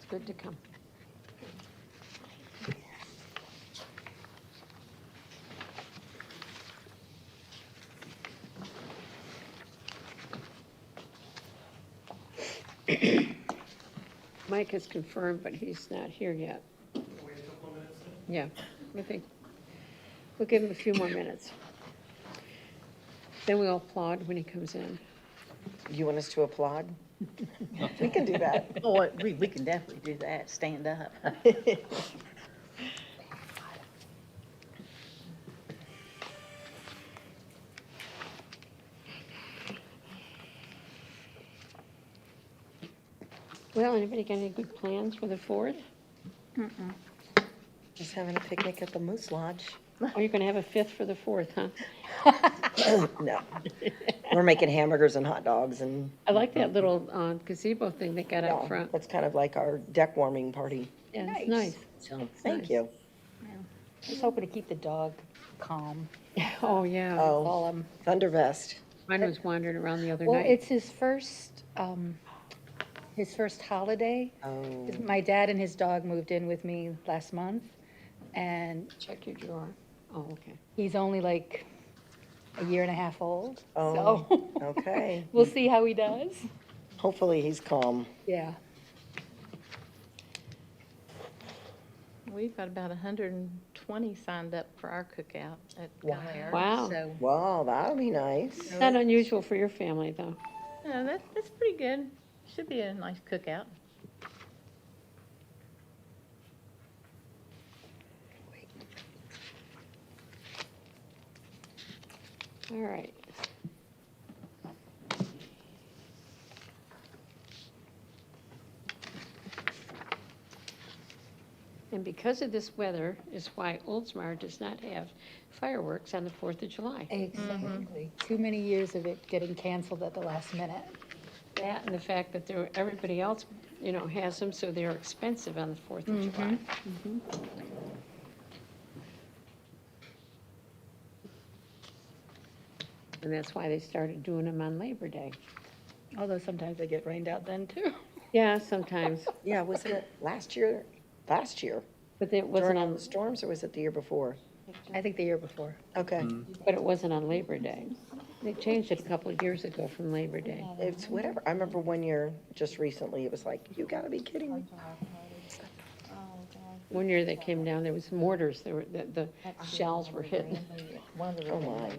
Good to come. Mike has confirmed, but he's not here yet. Wait a couple of minutes then? Yeah, I think we'll give him a few more minutes. Then we'll applaud when he comes in. You want us to applaud? We can do that. Oh, we can definitely do that, stand up. Well, anybody got any good plans for the 4th? Just having a picnic at the Moose Lodge. Oh, you're going to have a 5th for the 4th, huh? No. We're making hamburgers and hot dogs and, I like that little gazebo thing they got out yeah, front. that's kind of like our deck warming party. Yeah, it's nice. So, Thank Nice. you. just hoping to keep the dog calm. Oh, yeah. Oh, Thundervest. Mine was wandering around the other Well, night. it's his first holiday. Oh, My dad and his dog moved in with me last month, and Check your drawer. Oh, okay. he's only like a year and a half old. Oh. So okay. we'll see how he does. Hopefully he's calm. Yeah. We've got about 120 signed up for our cookout at Galair. Wow. So, Wow, that'll be nice. Not unusual for your family, though. yeah, that's pretty good. Should be a nice cookout. All right. And because of this weather is why Oldsmar does not have fireworks on the 4th of July. Exactly. Too many years of it getting canceled at the last minute. That and the fact that everybody else, has them, so they're expensive on the 4th of July. And that's why they started doing them on Labor Day. Although sometimes they get rained out then too. Yeah, sometimes, Yeah, was it last year? Last year? but it wasn't During all on, the storms, or was it the year before? I think the year before. Okay. but it wasn't on Labor Day. They changed it a couple of years ago from Labor Day. It's whatever. I remember one year, just recently, it was like, you gotta be kidding me. One year they came down, there was mortars, the shells were hit. Oh, my.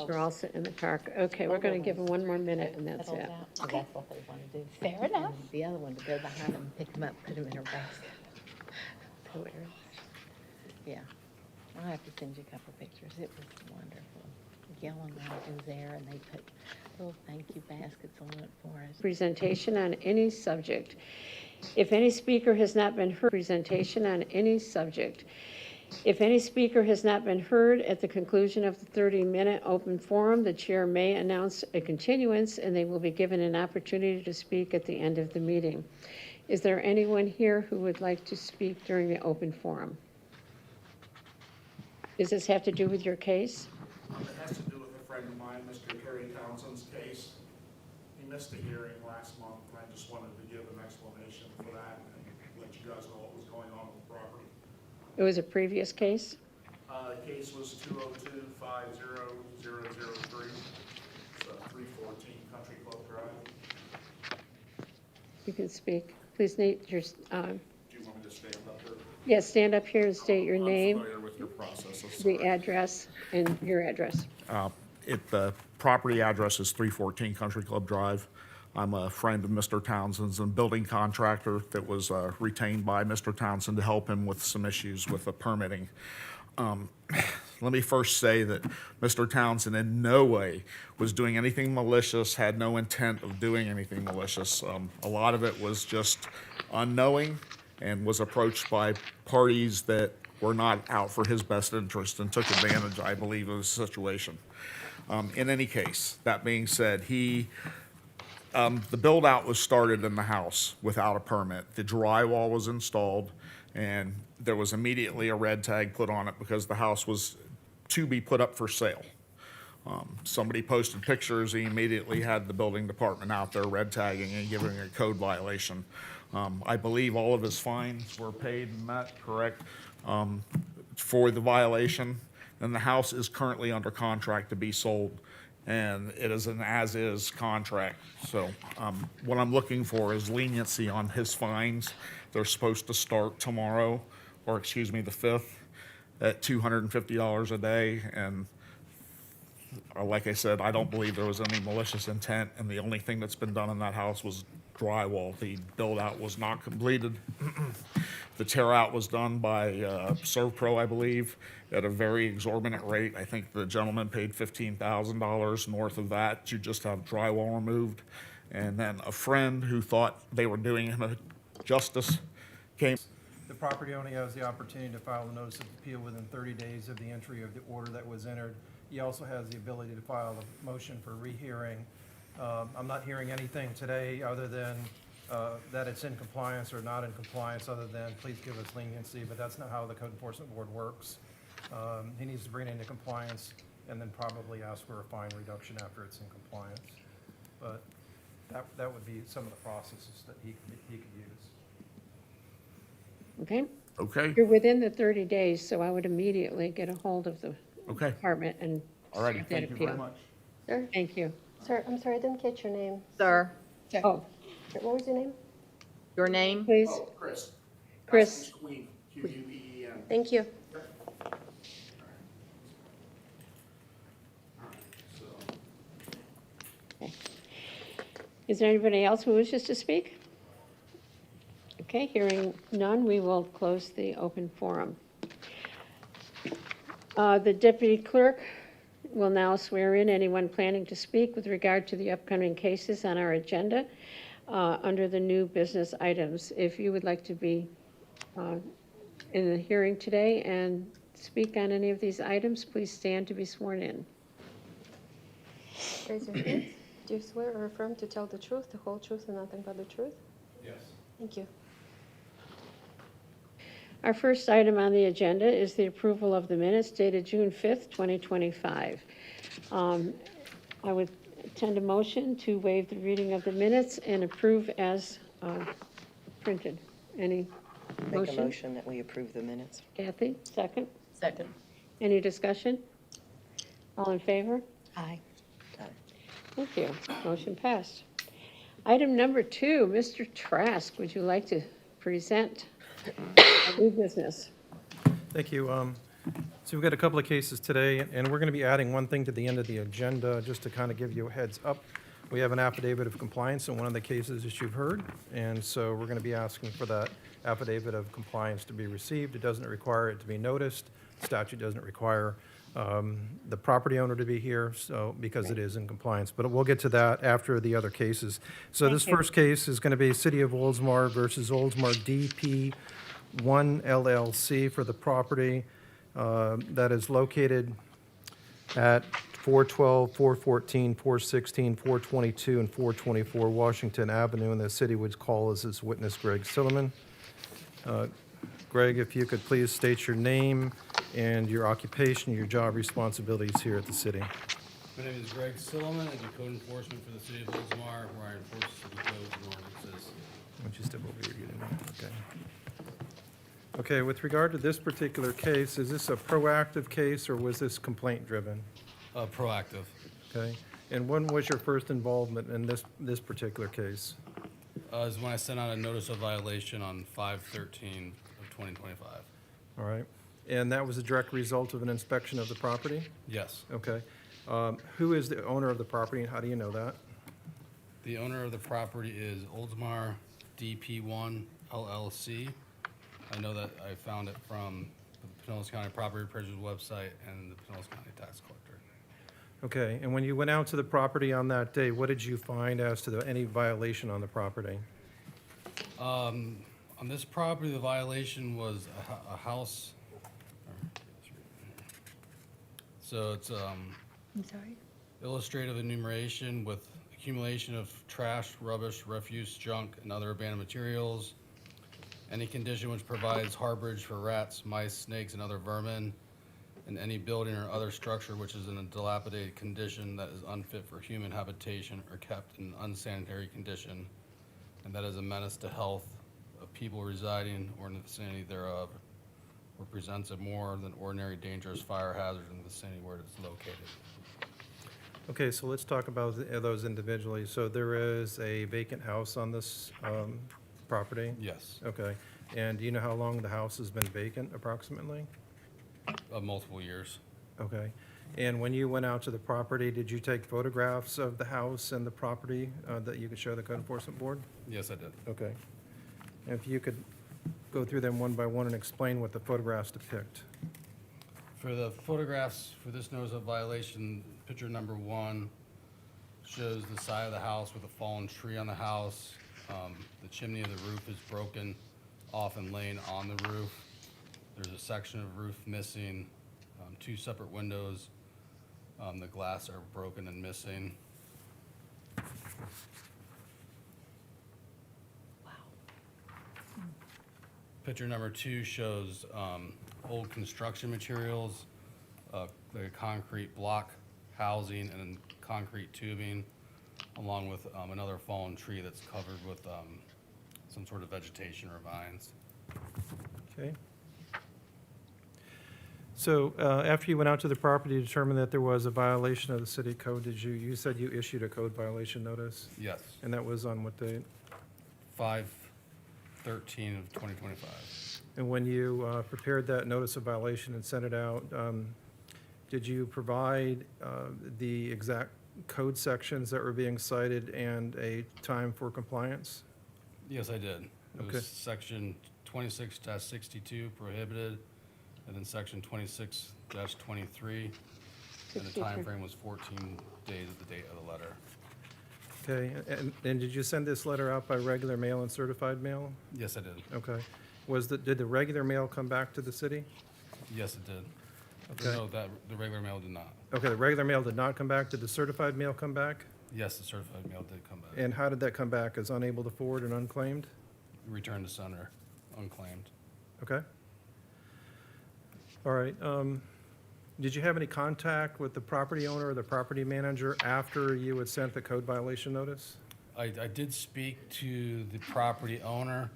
They're all sitting in the park. Okay, we're gonna give them one more minute and that's it. So that's what they want to do. Fair enough. The other one to go behind them, pick them up, put them in her basket. So it- Yeah, I'll have to send you a couple of pictures. It was wonderful. Gail and I was there and they put little thank you baskets on it for us. Presentation on any subject. If any speaker has not been heard, presentation on any subject. If any speaker has not been heard at the conclusion of the 30-minute open forum, the chair may announce a continuance and they will be given an opportunity to speak at the end of the meeting. Is there anyone here who would like to speak during the open forum? Does this have to do with your case? It has to do with a friend of mine, Mr. Terry Townsend's case. He missed the hearing last month, and I just wanted to give an explanation for that and let you guys know what was going on with the property. It was a previous case? The case was 202-50003. It's 314 Country Club Drive. You can speak. Please state your, Do you want me to stand up there? yes, stand up here and state your name, I'm familiar with your process. I'm the sorry. address, and your address. The property address is 314 Country Club Drive. I'm a friend of Mr. Townsend's and building contractor that was retained by Mr. Townsend to help him with some issues with the permitting. Let me first say that Mr. Townsend in no way was doing anything malicious, had no intent of doing anything malicious. A lot of it was just unknowing and was approached by parties that were not out for his best interest and took advantage, I believe, of the situation. In any case, that being said, the build-out was started in the house without a permit. The drywall was installed, and there was immediately a red tag put on it because the house was to be put up for sale. Somebody posted pictures, he immediately had the building department out there red tagging and giving a code violation. I believe all of his fines were paid and met, correct, for the violation. And the house is currently under contract to be sold, and it is an as-is contract. So what I'm looking for is leniency on his fines. They're supposed to start tomorrow, or excuse me, the 5th, at $250 a day. And like I said, I don't believe there was any malicious intent, and the only thing that's been done in that house was drywall. The build-out was not completed. The tear-out was done by ServPro, I believe, at a very exorbitant rate. I think the gentleman paid $15,000 north of that to just have drywall removed. And then a friend who thought they were doing him a justice came. The property owner has the opportunity to file a notice of appeal within 30 days of the entry of the order that was entered. He also has the ability to file a motion for rehearing. I'm not hearing anything today other than that it's in compliance or not in compliance, other than please give us leniency, but that's not how the Code Enforcement Board works. He needs to bring it into compliance and then probably ask for a fine reduction after it's in compliance. But that would be some of the processes that he could use. Okay? Okay, You're within the 30 days, so I would immediately get a hold of the okay, department and all righty, start that thank you very appeal. much. Sir, Thank you. sir, I'm sorry, I didn't catch your name. Sir, Oh, What was your name? your name? please, Chris. Chris. Queen, Queen. Thank you. Is there anybody else who wishes to speak? Okay, hearing none, we will close the open forum. The deputy clerk will now swear in anyone planning to speak with regard to the upcoming cases on our agenda under the new business items. If you would like to be in the hearing today and speak on any of these items, please stand to be sworn in. Raise your hand. Do you swear or affirm to tell the truth, the whole truth, and nothing but the truth? Yes. Thank you. Our first item on the agenda is the approval of the minutes dated June 5th, 2025. I would intend a motion to waive the reading of the minutes and approve as printed. Any Make a motion? motion that we approve the minutes. Kathy, second? Second. Any discussion? All in favor? Aye. Thank you. Motion passed. Item number 2, Mr. Trask, would you like to present our new business? Thank you. So we've got a couple of cases today, and we're going to be adding one thing to the end of the agenda, just to kind of give you a heads up. We have an affidavit of compliance in one of the cases that you've heard, and so we're going to be asking for that affidavit of compliance to be received. It doesn't require it to be noticed. Statute doesn't require the property owner to be here, so, because it is in compliance. But we'll get to that after the other cases. So this first case is going to be City of Oldsmar versus Oldsmar DP1 LLC for the property that is located at 412, 414, 416, 422, and 424 Washington Avenue, and the city would call as its witness Greg Silliman. Greg, if you could please state your name and your occupation, your job responsibilities here at the city. My name is Greg Silliman. I do code enforcement for the city of Oldsmar, where I enforce city codes and ordinances. Why don't you step over here, get in there? Okay. Okay, with regard to this particular case, is this a proactive case or was this complaint-driven? Proactive. Okay, and when was your first involvement in this particular case? Is when I sent out a notice of violation on 5/13 of 2025. All right, and that was a direct result of an inspection of the property? Yes. Okay. Who is the owner of the property and how do you know that? The owner of the property is Oldsmar DP1 LLC. I know that I found it from the Pinellas County Property Appraiser's website and the Pinellas County Tax Collector. Okay, and when you went out to the property on that day, what did you find as to any violation on the property? On this property, the violation was a house. So it's I'm sorry? illustrative enumeration with accumulation of trash, rubbish, refuse, junk, and other abandoned materials. Any condition which provides harborage for rats, mice, snakes, and other vermin, and any building or other structure which is in a dilapidated condition that is unfit for human habitation or kept in unsanitary condition, and that is a menace to health of people residing or in the vicinity thereof, or presents a more than ordinary dangerous fire hazard in the vicinity where it is located. Okay, so let's talk about those individually. So there is a vacant house on this property? Yes, Okay, and do you know how long the house has been vacant approximately? of multiple years. Okay, and when you went out to the property, did you take photographs of the house and the property that you could show the code enforcement board? Yes, I did. Okay. If you could go through them one by one and explain what the photographs depict. For the photographs for this notice of violation, picture number 1 shows the side of the house with a fallen tree on the house. The chimney of the roof is broken off and laying on the roof. There's a section of roof missing, 2 separate windows. The glass are broken and missing. Picture number 2 shows old construction materials, like a concrete block housing and concrete tubing, along with another fallen tree that's covered with some sort of vegetation or vines. Okay. So after you went out to the property, you determined that there was a violation of the city code, you said you issued a code violation notice? Yes, And that was on what date? 5/13 of 2025. And when you prepared that notice of violation and sent it out, did you provide the exact code sections that were being cited and a time for compliance? Yes, I did. It Okay. was section 26-62 prohibited, and then section 26-23, and the time frame was 14 days of the date of the letter. Okay, and did you send this letter out by regular mail and certified mail? Yes, I did. Okay. Did the regular mail come back to the city? Yes, it did. Okay. No, that, the regular mail did not. Okay, the regular mail did not come back. Did the certified mail come back? Yes, the certified mail did come back. And how did that come back? As unable to forward and unclaimed? Returned to sender, unclaimed. Okay. All right. Did you have any contact with the property owner or the property manager after you had sent the code violation notice? I did speak to the property owner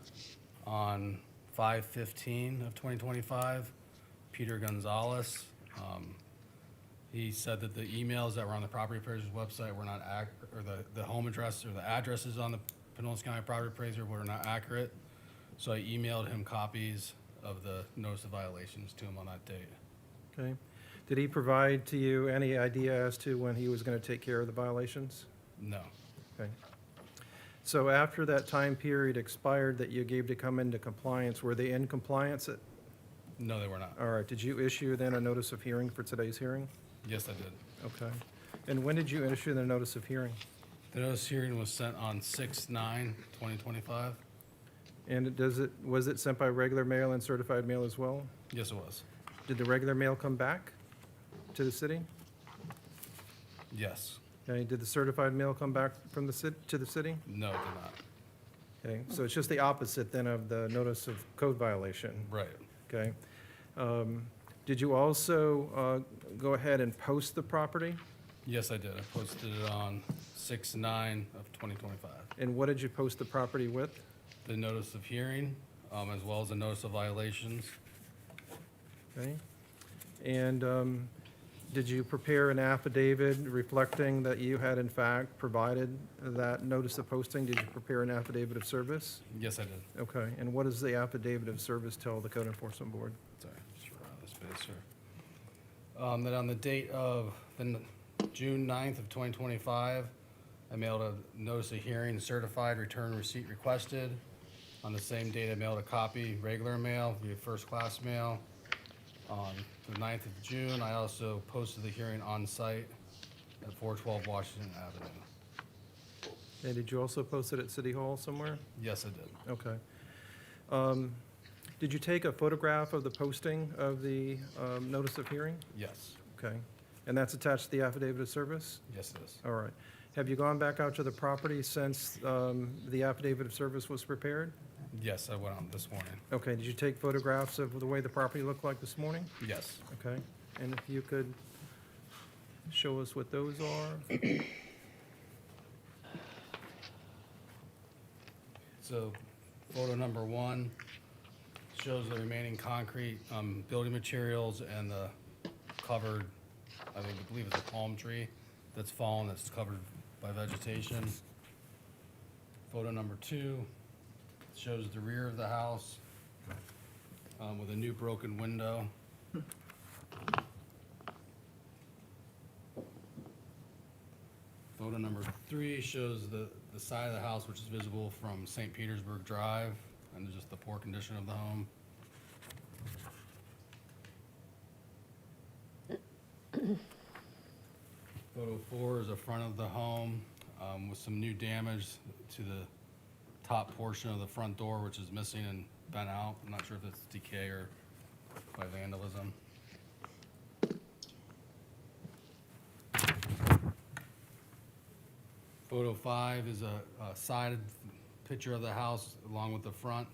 on 5/15 of 2025, Peter Gonzalez. He said that the emails that were on the property appraiser's website were not or the home address or the addresses on the Pinellas County property appraiser were not accurate. So I emailed him copies of the notice of violations to him on that date. Okay. Did he provide to you any idea as to when he was going to take care of the violations? No, Okay. So after that time period expired that you gave to come into compliance, were they in compliance? no, they were not. All right. Did you issue then a notice of hearing for today's hearing? Yes, I did. Okay. And when did you issue the notice of hearing? The notice hearing was sent on 6/9/2025. And was it sent by regular mail and certified mail as well? Yes, it was. Did the regular mail come back to the city? Yes. Okay, did the certified mail come back from the to the city? No, it did not. Okay, so it's just the opposite then of the notice of code violation, Right. okay? Did you also go ahead and post the property? Yes, I did. I posted it on 6/9 of 2025. And what did you post the property with? The notice of hearing, as well as the notice of violations. Okay? And did you prepare an affidavit reflecting that you had in fact provided that notice of posting? Did you prepare an affidavit of service? Yes, I did. Okay, and what does the affidavit of service tell the code enforcement board? Sorry, just run out of space here. That on the date of June 9th of 2025, I mailed a notice of hearing, certified return receipt requested. On the same date, I mailed a copy, regular mail, via first-class mail. On the 9th of June, I also posted the hearing on site at 412 Washington Avenue. And did you also post it at City Hall somewhere? Yes, I did. Okay. Did you take a photograph of the posting of the notice of hearing? Yes. Okay. And that's attached to the affidavit of service? Yes, it is. All right. Have you gone back out to the property since the affidavit of service was prepared? Yes, I went out this morning. Okay. Did you take photographs of the way the property looked like this morning? Yes. Okay. And if you could show us what those are? So photo number 1 shows the remaining concrete, building materials and the covered, I believe it's a palm tree that's fallen, that's covered by vegetation. Photo number 2 shows the rear of the house with a new broken window. Photo number 3 shows the side of the house, which is visible from St. Petersburg Drive, and just the poor condition of the home. Photo 4 is the front of the home with some new damage to the top portion of the front door, which is missing and bent out. I'm not sure if it's decay or by vandalism. Photo 5 is a side picture of the house along with the front.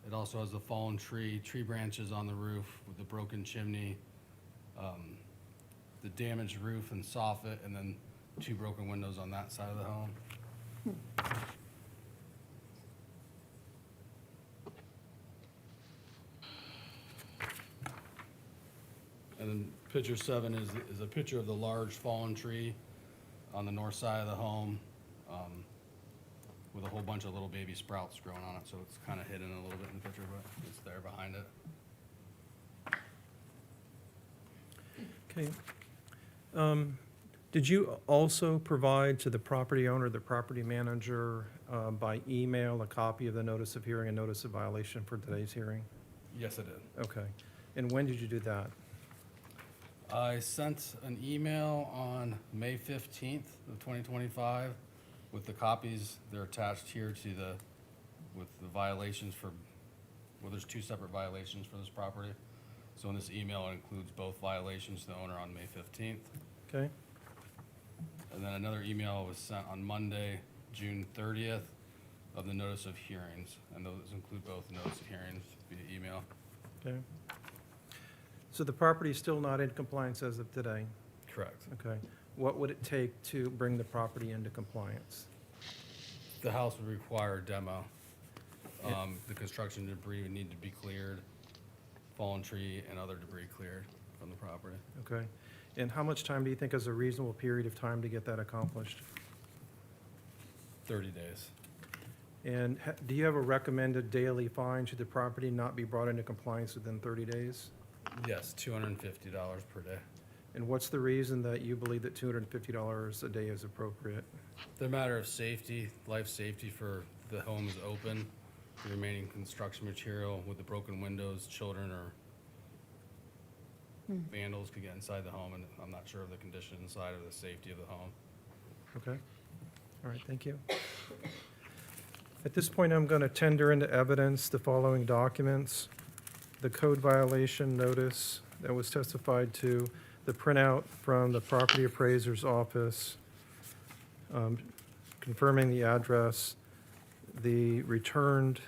It also has a fallen tree branches on the roof with the broken chimney, the damaged roof and soffit, and then 2 broken windows on that side of the home. And then picture 7 is a picture of the large fallen tree on the north side of the home, with a whole bunch of little baby sprouts growing on it, so it's kind of hidden a little bit in the picture, but it's there behind it. Okay. Did you also provide to the property owner, the property manager, by email, a copy of the notice of hearing and notice of violation for today's hearing? Yes, I did. Okay. And when did you do that? I sent an email on May 15th of 2025 with the copies. They're attached here to with the violations for, well, there's 2 separate violations for this property. So in this email, it includes both violations to the owner on May 15th. Okay. And then another email was sent on Monday, June 30th, of the notice of hearings. And those include both notice of hearings via email. Okay. So the property is still not in compliance as of today? Correct. Okay. What would it take to bring the property into compliance? The house would require a demo. The construction debris would need to be cleared, fallen tree and other debris cleared from the property. Okay. And how much time do you think is a reasonable period of time to get that accomplished? 30 days. And do you have a recommended daily fine should the property not be brought into compliance within 30 days? Yes, $250 per day. And what's the reason that you believe that $250 a day is appropriate? The matter of safety, life safety for the home is open, the remaining construction material with the broken windows, children or vandals could get inside the home, and I'm not sure of the condition inside or the safety of the home. Okay. All right, thank you. At this point, I'm going to tender into evidence the following documents: the code violation notice that was testified to, the printout from the property appraiser's office confirming the address, the returned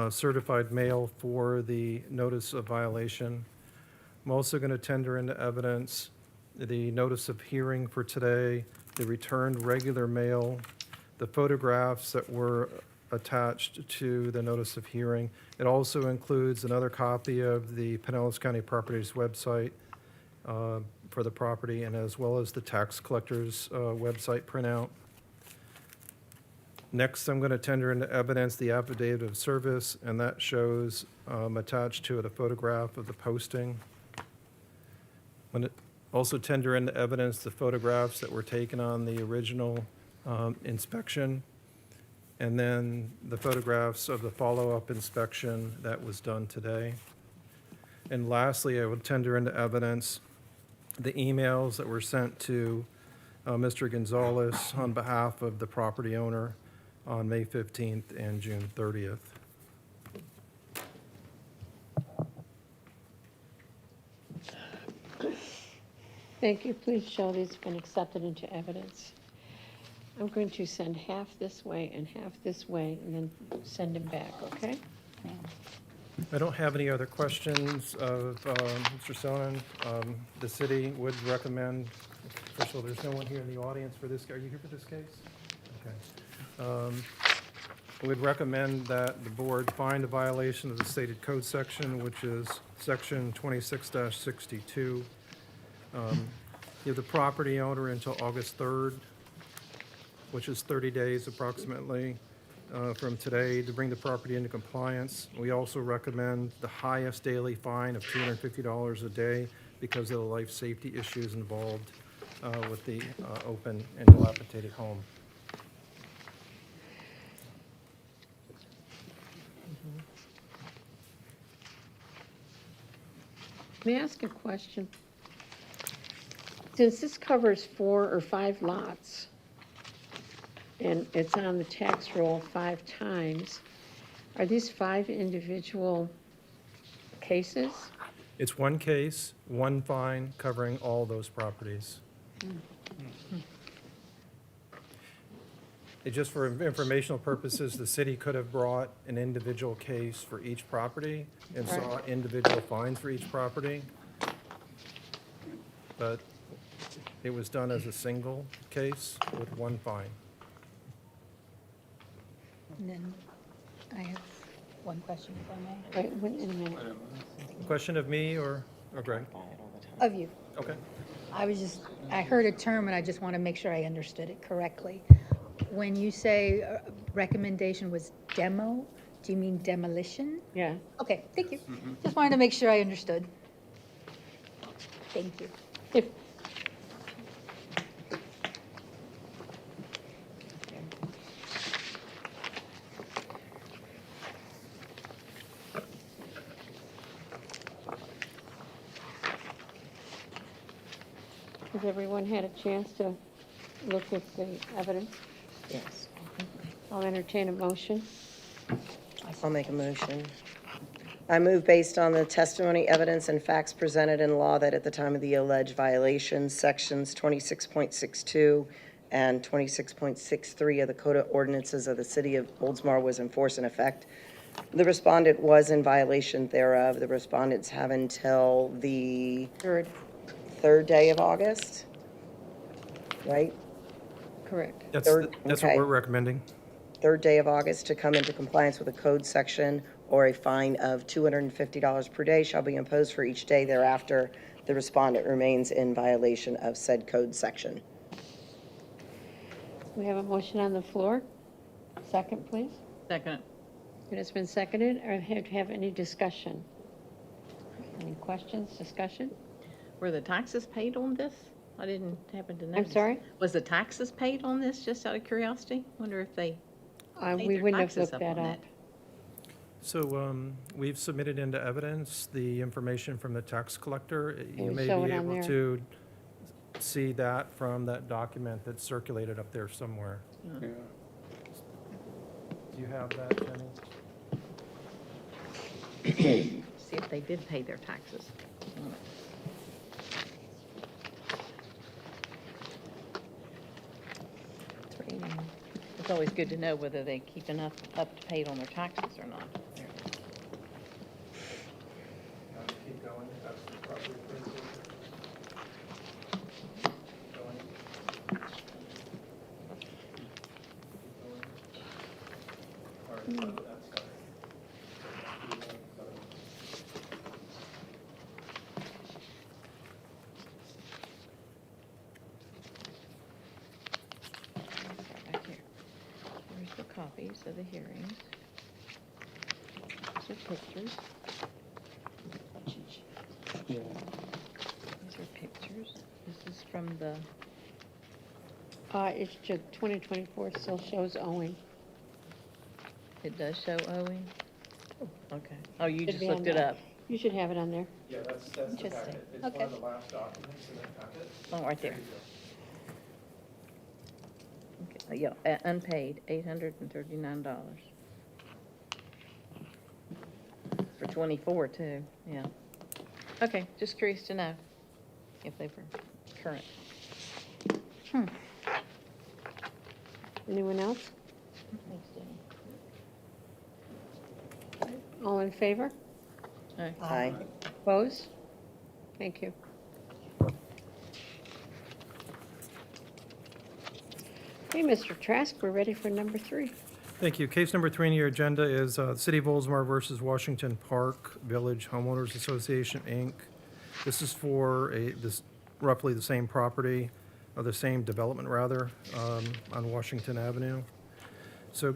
certified mail for the notice of violation. I'm also going to tender into evidence the notice of hearing for today, the returned regular mail, the photographs that were attached to the notice of hearing. It also includes another copy of the Pinellas County Properties website for the property, and as well as the tax collector's website printout. Next, I'm going to tender into evidence the affidavit of service, and that shows attached to it a photograph of the posting. I'm going to also tender into evidence the photographs that were taken on the original inspection, and then the photographs of the follow-up inspection that was done today. And lastly, I would tender into evidence the emails that were sent to Mr. Gonzalez on behalf of the property owner on May 15th and June 30th. Thank you. Please show these have been accepted into evidence. I'm going to send half this way and half this way, and then send them back, okay? I don't have any other questions of Mr. Sonnen. The city would recommend, official, there's no one here in the audience for this. Are you here for this case? Okay. We'd recommend that the board find a violation of the stated code section, which is section 26-62. Give the property owner until August 3rd, which is 30 days approximately from today, to bring the property into compliance. We also recommend the highest daily fine of $250 a day because of the life safety issues involved with the open and dilapidated home. May I ask a question? Since this covers 4 or 5 lots, and it's on the tax roll 5 times, are these 5 individual cases? It's one case, one fine, covering all those properties. It just for informational purposes, the city could have brought an individual case for each property and saw individual fines for each property. But it was done as a single case with one fine. And then I have one question, if I may. Wait, in a minute. Question of me or Greg? Of you. Okay. I heard a term and I just want to make sure I understood it correctly. When you say recommendation was demo, do you mean demolition? Yeah. Okay, thank you. Just wanted to make sure I understood. Thank you. If, has everyone had a chance to look at the evidence? Yes. I'll entertain a motion. I'll make a motion. I move based on the testimony, evidence, and facts presented in law that at the time of the alleged violations, sections 26.62 and 26.63 of the Code of Ordinances of the City of Oldsmar was in force and effect. The respondent was in violation thereof. The respondents have until the third day of August, right? Correct. That's Third, what okay. we're recommending. Third day of August to come into compliance with a code section, or a fine of $250 per day shall be imposed for each day thereafter the respondent remains in violation of said code section. We have a motion on the floor. Second, please. Second. It has been seconded. Or have any discussion? Any questions, discussion? Were the taxes paid on this? I didn't happen to notice. sorry? Was the taxes paid on this, just out of curiosity? Wonder if they paid We their wouldn't have taxes looked that on up. So we've submitted into evidence the information from the tax collector. You we may show be it on able there? to see that from that document that's circulated up there somewhere. Do you have that, Jenny? See if they did pay their taxes. It's always good to know whether they keep enough up to pay on their taxes or not. Keep going, that's the property appraisal. Back here. Here's the copies of the hearings. These are pictures. These are pictures. This is from the, It's just 2024 still shows owing. it does show owing? Okay. Oh, you Should just be on looked it there. up? You should have it on there. Yeah, that's the Interesting. packet. It's Okay. one of the last documents in that packet. Oh, right there. Okay, yeah, unpaid, $839. For 24 too, yeah. Okay, just curious to know if they were current. Anyone else? Thanks, Jenny. All in favor? Aye. Opposed? Thank you. Okay, Mr. Trask, we're ready for number 3. Thank you. Case number 3 on your agenda is City of Oldsmar versus Washington Park Village Homeowners Association, Inc. This is for this roughly the same property, or the same development rather, on Washington Avenue. So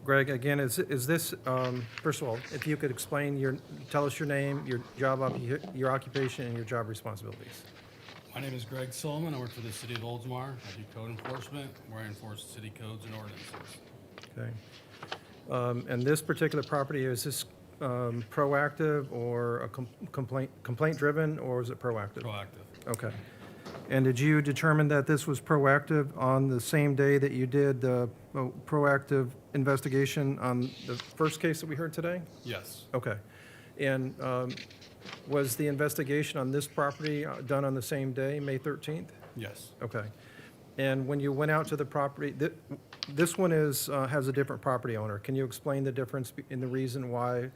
Greg, again, is this, first of all, if you could tell us your name, your your occupation, and your job responsibilities. My name is Greg Solomon. I work for the City of Oldsmar. I do code enforcement, where I enforce city codes and ordinances. Okay. And this particular property, is this proactive or a complaint-driven, or is it proactive? Proactive. Okay. And did you determine that this was proactive on the same day that you did the proactive investigation on the first case that we heard today? Yes. Okay. And was the investigation on this property done on the same day, May 13th? Yes. Okay. And when you went out to the property, this one has a different property owner. Can you explain the difference in the reason why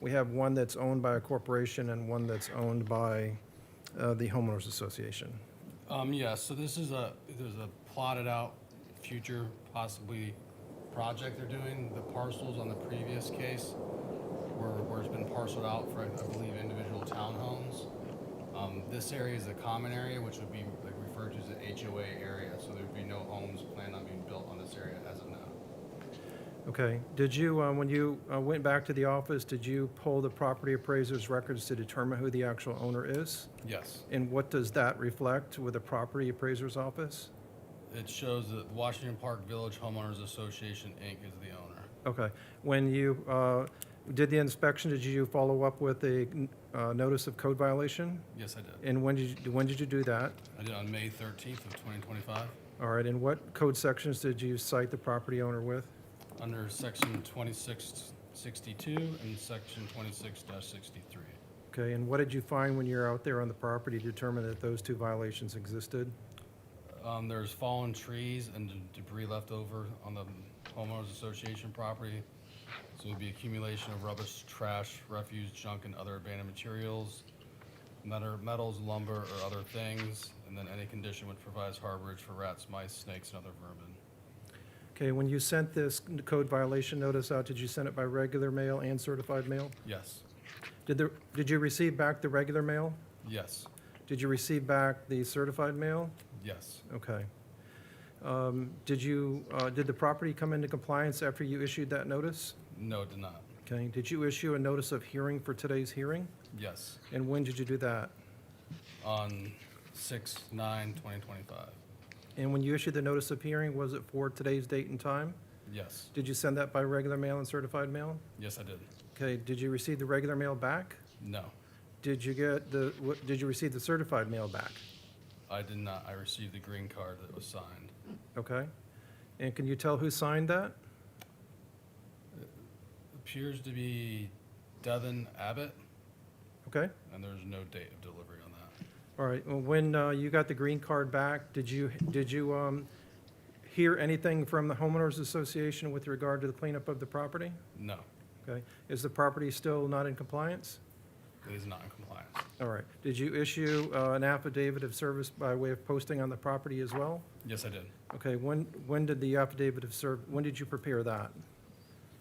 we have one that's owned by a corporation and one that's owned by the homeowners association? Yes, so there's a plotted out future possibly project they're doing. The parcels on the previous case where it's been parceled out for, I believe, individual townhomes. This area is a common area, which would be like referred to as an HOA area, so there'd be no homes planned on being built on this area as of now. Okay. Did you, when you went back to the office, did you pull the property appraiser's records to determine who the actual owner is? Yes. And what does that reflect with the property appraiser's office? It shows that Washington Park Village Homeowners Association, Inc. is the owner. Okay. When you did the inspection, did you follow up with a notice of code violation? Yes, I did. And when did you do that? I did on May 13th of 2025 All right. And what code sections did you cite the property owner with? under section 2662 and section 26-63. Okay. And what did you find when you were out there on the property to determine that those two violations existed? There's fallen trees and debris left over on the homeowners association property. So it would be accumulation of rubbish, trash, refuse, junk, and other abandoned materials, metals, lumber, or other things, and then any condition which provides harborage for rats, mice, snakes, and other vermin. Okay. When you sent this code violation notice out, did you send it by regular mail and certified mail? Yes. Did you receive back the regular mail? Yes. Did you receive back the certified mail? Yes. Okay. Did the property come into compliance after you issued that notice? No, it did not. Okay. Did you issue a notice of hearing for today's hearing? Yes. And when did you do that? On 6/9/2025. And when you issued the notice of hearing, was it for today's date and time? Yes. Did you send that by regular mail and certified mail? Yes, I did. Okay. Did you receive the regular mail back? No, Did you receive the certified mail back? I did not. I received the green card that was signed. Okay. And can you tell who signed that? Appears to be Devin Abbott, Okay. and there's no date of delivery on that. All right. Well, when you got the green card back, did you hear anything from the homeowners association with regard to the cleanup of the property? No, Okay. Is the property still not in compliance? it is not in compliance. All right. Did you issue an affidavit of service by way of posting on the property as well? Yes, I did. Okay. When did the affidavit of when did you prepare that?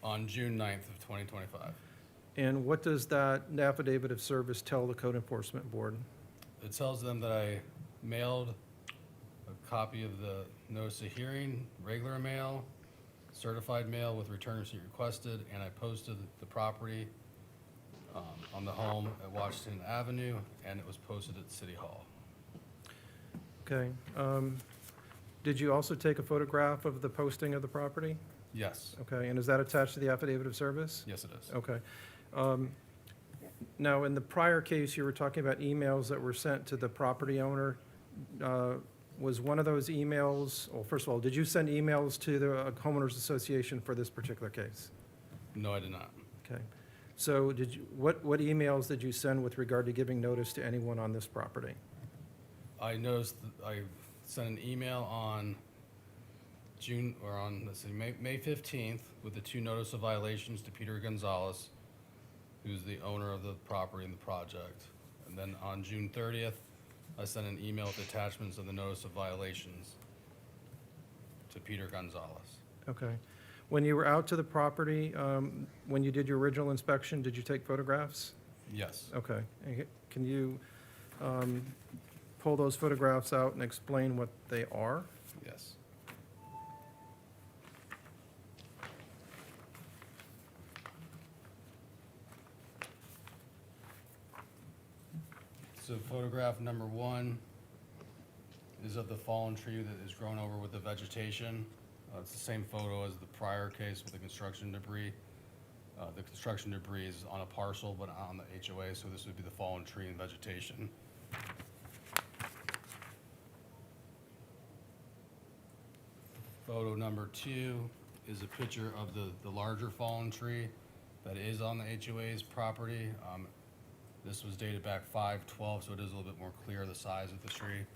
On June 9th of 2025. And what does that affidavit of service tell the code enforcement board? It tells them that I mailed a copy of the notice of hearing, regular mail, certified mail with return receipt requested, and I posted the property on the home at Washington Avenue, and it was posted at City Hall. Okay. Did you also take a photograph of the posting of the property? Yes, Okay. And is that attached to the affidavit of service? yes, it is. Okay. Now, in the prior case, you were talking about emails that were sent to the property owner. Was one of those emails, well, first of all, did you send emails to the homeowners association for this particular case? No, I did not. Okay. So what emails did you send with regard to giving notice to anyone on this property? I noticed that I sent an email on May 15th with the 2 notice of violations to Peter Gonzalez, who's the owner of the property and the project. And then on June 30th, I sent an email with attachments of the notice of violations to Peter Gonzalez. Okay. When you were out to the property, when you did your original inspection, did you take photographs? Yes. Okay. And can you pull those photographs out and explain what they are? Yes. So photograph number 1 is of the fallen tree that is grown over with the vegetation. It's the same photo as the prior case with the construction debris. The construction debris is on a parcel but on the HOA, so this would be the fallen tree and vegetation. Photo number 2 is a picture of the larger fallen tree that is on the HOA's property. This was dated back 5/12, so it is a little bit more clear the size of the tree.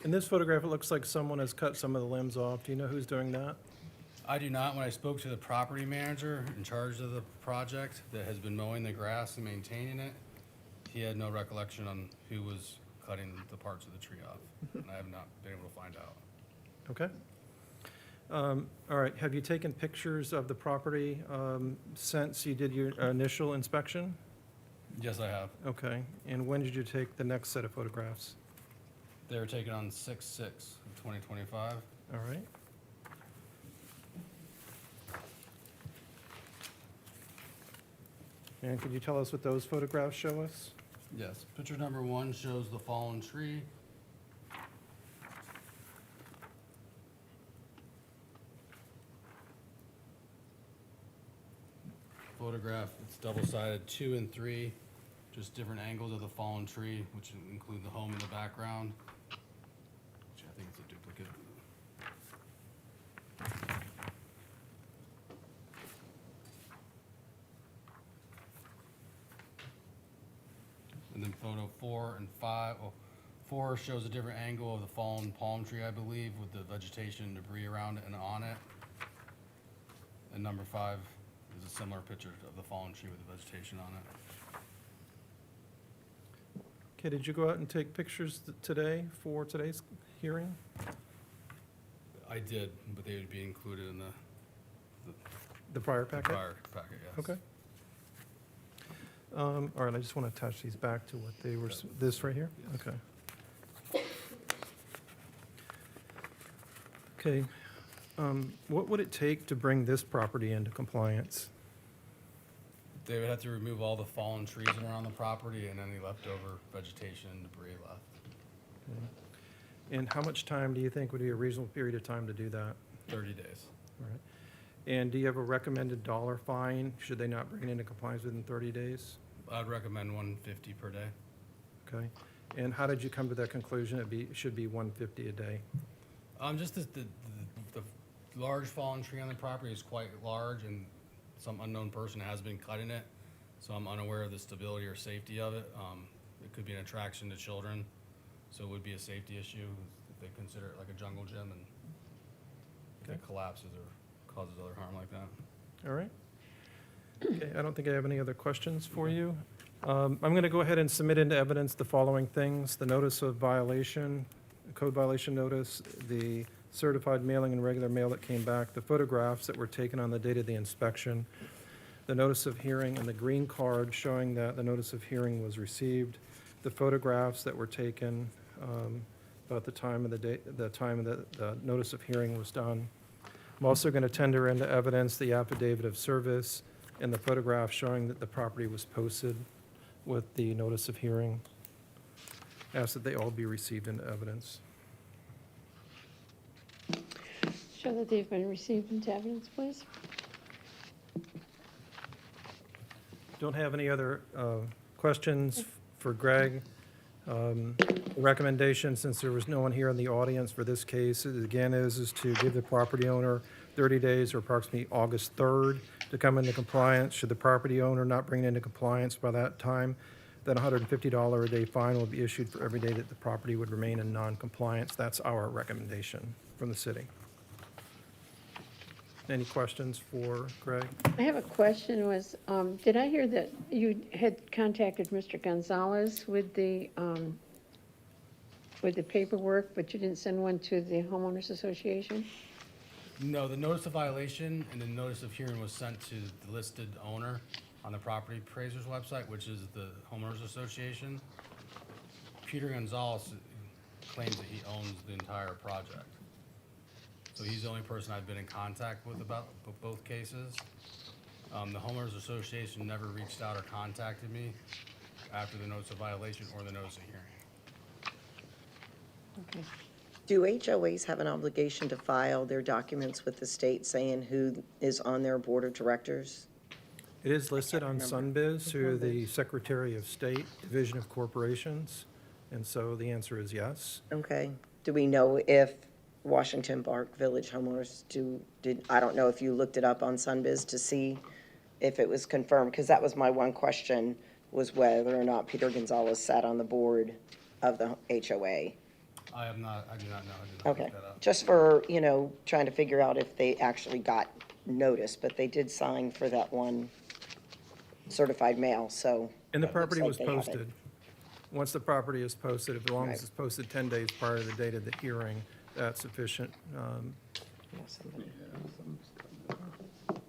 In this photograph, it looks like someone has cut some of the limbs off. Do you know who's doing that? I do not. When I spoke to the property manager in charge of the project that has been mowing the grass and maintaining it, he had no recollection on who was cutting the parts of the tree off. And I have not been able to find out. Okay. All right, have you taken pictures of the property since you did your initial inspection? Yes, I have. Okay, and when did you take the next set of photographs? They were taken on 6/6 of 2025. All right. And could you tell us what those photographs show us? Yes. Picture number 1 shows the fallen tree. Photograph, it's double-sided, 2 and 3, just different angles of the fallen tree, which include the home in the background. Which I think it's a duplicate. And then photo 4 and 5, 4 shows a different angle of the fallen palm tree, I believe, with the vegetation and debris around it and on it. And number 5 is a similar picture of the fallen tree with the vegetation on it. Okay, did you go out and take pictures today for today's hearing? I did, but they would be included in The prior packet? prior packet, yes. Okay. All right, I just want to attach these back to what they were, this right here? Okay. Okay, what would it take to bring this property into compliance? They would have to remove all the fallen trees that are on the property and any leftover vegetation and debris left. And how much time do you think would be a reasonable period of time to do that? 30 days. All right. And do you have a recommended dollar fine, should they not bring it into compliance within 30 days? I'd recommend 150 per day. Okay. And how did you come to that conclusion it should be 150 a day? Just the large fallen tree on the property is quite large, and some unknown person has been cutting it, so I'm unaware of the stability or safety of it. It could be an attraction to children, so it would be a safety issue if they consider it like a jungle gym and if it collapses or causes other harm like that. All right. Okay, I don't think I have any other questions for you. I'm going to go ahead and submit into evidence the following things: the notice of violation, code violation notice, the certified mailing and regular mail that came back, the photographs that were taken on the date of the inspection, the notice of hearing, and the green card showing that the notice of hearing was received, the photographs that were taken about the time of the notice of hearing was done. I'm also going to tender into evidence the affidavit of service and the photograph showing that the property was posted with the notice of hearing. Ask that they all be received into evidence. Show that they've been received into evidence, please. Don't have any other questions for Greg. The recommendation, since there was no one here in the audience for this case, again, is to give the property owner 30 days or approximately August 3rd to come into compliance. Should the property owner not bring it into compliance by that time, then a $150 a day fine will be issued for every day that the property would remain in non-compliance. That's our recommendation from the city. Any questions for Greg? I have a question, did I hear that you had contacted Mr. Gonzalez with with the paperwork, but you didn't send one to the homeowners association? No, the notice of violation and the notice of hearing was sent to the listed owner on the property appraiser's website, which is the homeowners association. Peter Gonzalez claims that he owns the entire project. So he's the only person I've been in contact with about both cases. The homeowners association never reached out or contacted me after the notice of violation or the notice of hearing. Okay. Do HOAs have an obligation to file their documents with the state saying who is on their board of directors? It is listed on Sunbiz through the Secretary of State, Division of Corporations, and so the answer is yes. Okay. Do we know if Washington Park Village homeowners I don't know if you looked it up on Sunbiz to see if it was confirmed, because that was my one question, was whether or not Peter Gonzalez sat on the board of the HOA. I do not know, I did not Okay, look that up. just for, trying to figure out if they actually got notice, but they did sign for that one certified mail, so. And the it looks property like was they have it. posted. Once the property is posted, as long Right. as it's posted 10 days prior to the date of the hearing, that's sufficient Yeah, somebody-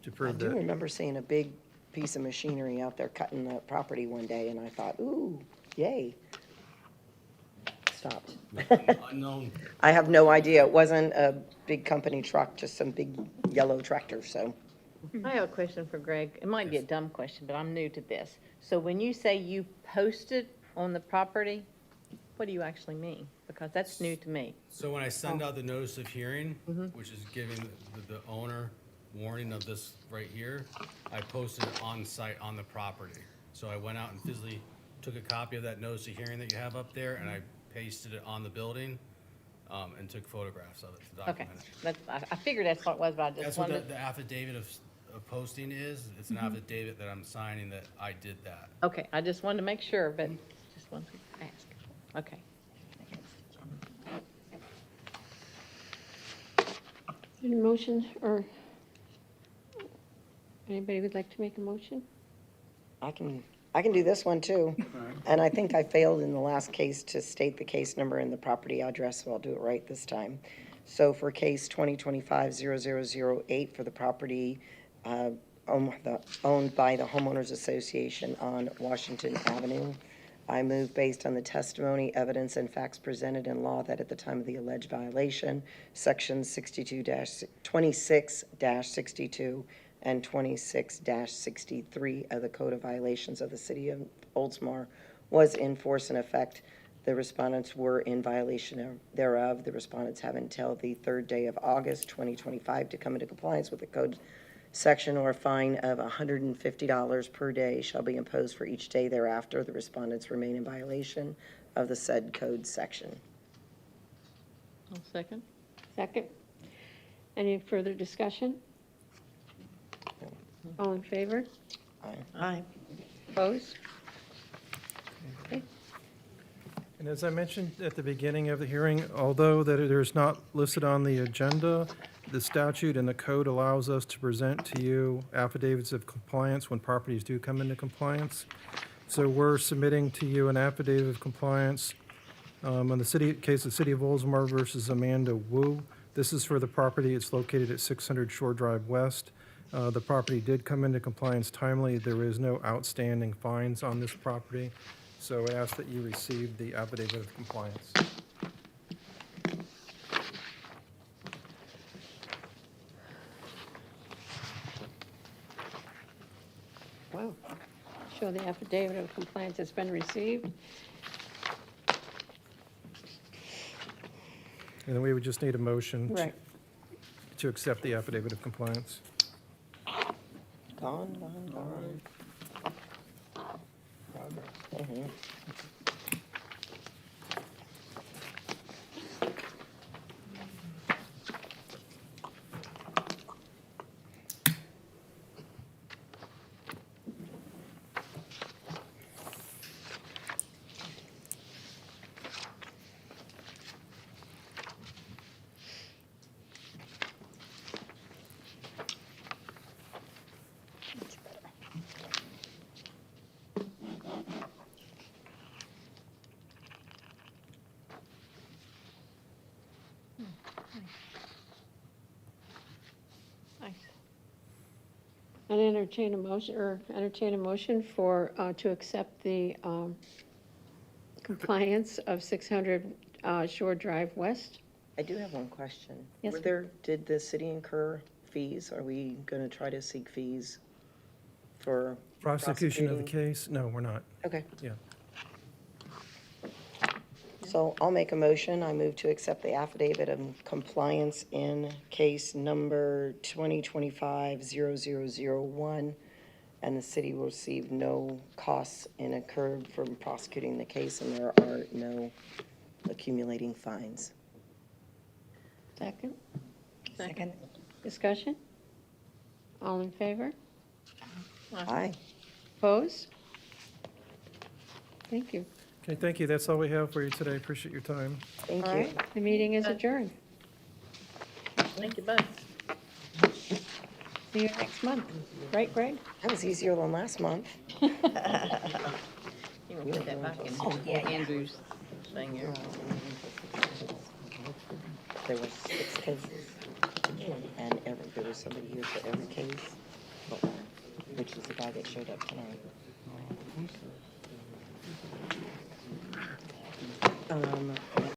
to I prove do that. remember seeing a big piece of machinery out there cutting the property one day, and I thought, ooh, yay. Stopped. Unknown. I have no idea. It wasn't a big company truck, just some big yellow tractor, so. I have a question for Greg. It might be a dumb question, but I'm new to this. So when you say you posted on the property, what do you actually mean? Because that's new to me. So when I send out the notice of hearing, which is giving the owner warning of this right here, I posted it on site on the property. So I went out and physically took a copy of that notice of hearing that you have up there, and I pasted it on the building, and took photographs of it to Okay, document it. I figured that's what it was, but I That's just what wanted. the affidavit of posting is. It's an affidavit that I'm signing that I did that. Okay, I just wanted to make sure, but just wanted to ask. Okay. Any motion, or anybody would like to make a motion? I can do this one too. And I think I failed in the last case to state the case number and the property address, so I'll do it right this time. So for case 2025-0008 for the property owned by the Homeowners Association on Washington Avenue, I move based on the testimony, evidence, and facts presented in law that at the time of the alleged violation, sections 26-62 and 26-63 of the Code of Violations of the City of Oldsmar was in force and effect. The respondents were in violation thereof. The respondents have until the 3rd day of August 2025 to come into compliance with the code section, or a fine of $150 per day shall be imposed for each day thereafter. The respondents remain in violation of the said code section. I'll second. Second. Any further discussion? All in favor? Aye. Opposed? And as I mentioned at the beginning of the hearing, although that it is not listed on the agenda, the statute and the code allows us to present to you affidavits of compliance when properties do come into compliance. So we're submitting to you an affidavit of compliance on the case of City of Oldsmar versus Amanda Wu. This is for the property. It's located at 600 Shore Drive West. The property did come into compliance timely. There is no outstanding fines on this property. So I ask that you receive the affidavit of compliance. Wow. Show the affidavit of compliance has been received. And then we would just need a motion Right. to accept the affidavit of compliance. Gone. Mhm. entertain a motion for, to accept the compliance of 600 Shore Drive West. I do have one question. Yes, Did the city incur fees? Are we going to try to seek fees for Prosecution of the prosecuting? case? No, we're not. Okay, Yeah. so I'll make a motion. I move to accept the affidavit of compliance in case number 2025-0001, and the city will receive no costs incurred from prosecuting the case, and there are no accumulating fines. Second, Second. discussion? All in favor? Aye. Opposed? Thank you. Okay, thank you. That's all we have for you today. Appreciate your time. Thank All you. right, the meeting is adjourned. Thank you both. See you next month. Right, Greg? That was easier than last month. You want to put that back in Andrew's thing here. There were 6 cases, and there was somebody here for every case, which is the guy that showed up tonight.